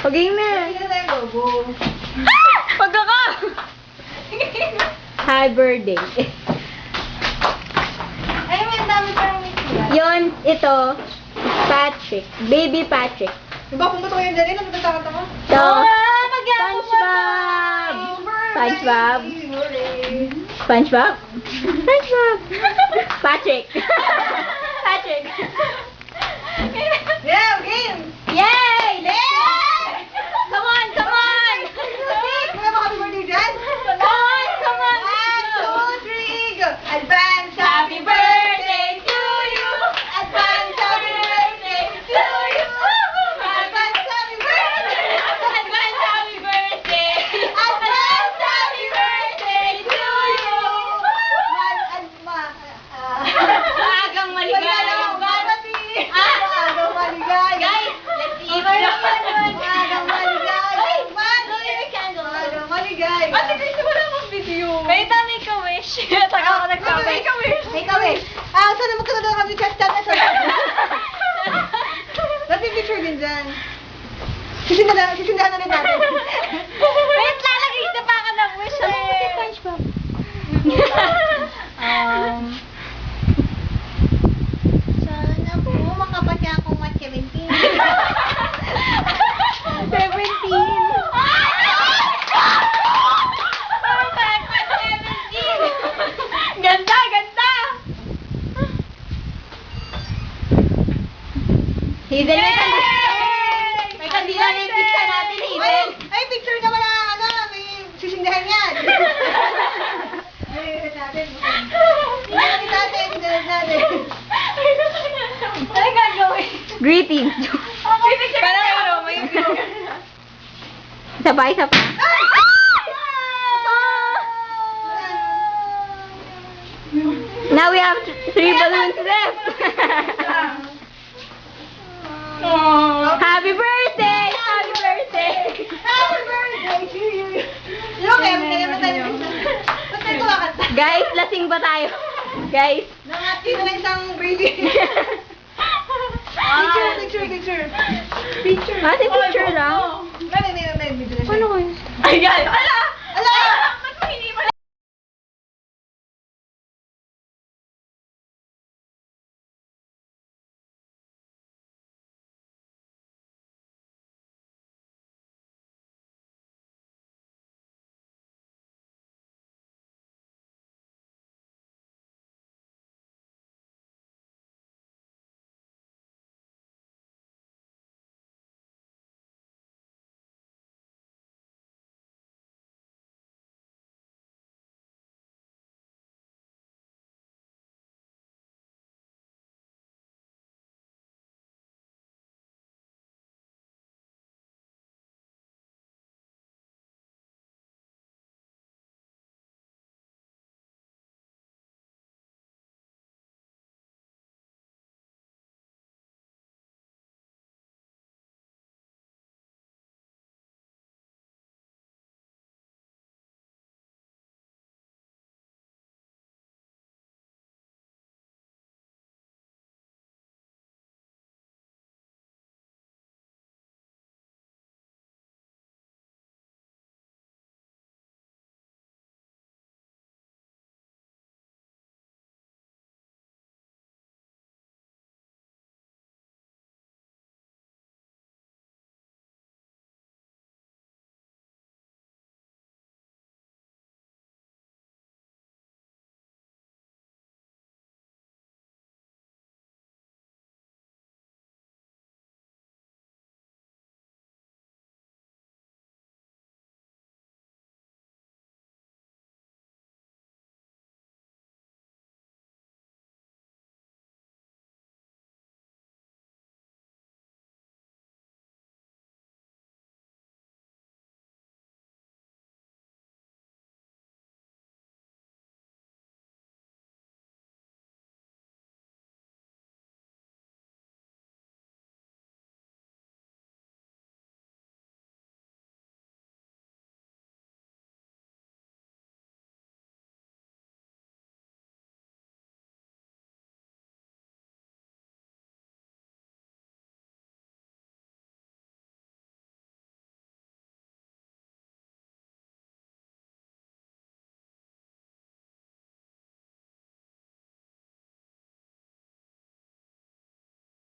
Paging na. Hindi na tayo logo. Pagkaka! Happy birthday. Ay, may dami parang may sila. Yon, ito, Patrick. Baby Patrick. Diba kung ba't ko yung dali? Nagtatakot ako. So, Mag-apo SpongeBob! SpongeBob? SpongeBob? SpongeBob! Patrick! Patrick! Yeah, game! Yay! Yay! Come on, come on! Wala ba kami birthday dyan? Come on, come on! 1, 2, 3, go! Advance happy birthday to you! Advance happy birthday to you! Advance happy birthday! Advance happy birthday! Advance happy birthday to you! Maagang maligayang bati! Ah! Maagang maligayang! Guys, let's eat Maagang maligayang bati! Maagang maligayang! Ate Chris, wala akong video. May make a wish. Taka ako nagsabi. Make a wish. Make a wish! Ah, sana magkaroon kami chat-chat na sa Dati picture din dyan. Sisindahan na rin natin. Wait, lalagay na pa ka ng wish. Ano mo si SpongeBob? Sana po makapasya akong mat 17. 17. Perfect! 17. Ganda, ganda! Hazel, may kandila na yung pizza natin, Hazel. Ay, picture na wala, ano, may sisindahan yan. Ay, natin. Sindahan natin. Ano gagawin? Greetings. Parang may isa pa, isa pa. Now we have 3 balloons left. Happy birthday! Happy birthday! Happy birthday to you. Look, kaya mo tayo. Ba't tayo kumakanta? Guys, lasing ba tayo? Guys. Nangati na isang gravy. Picture. Kasi picture lang. May video na siya. Ano ko yun? Ayan! Ala!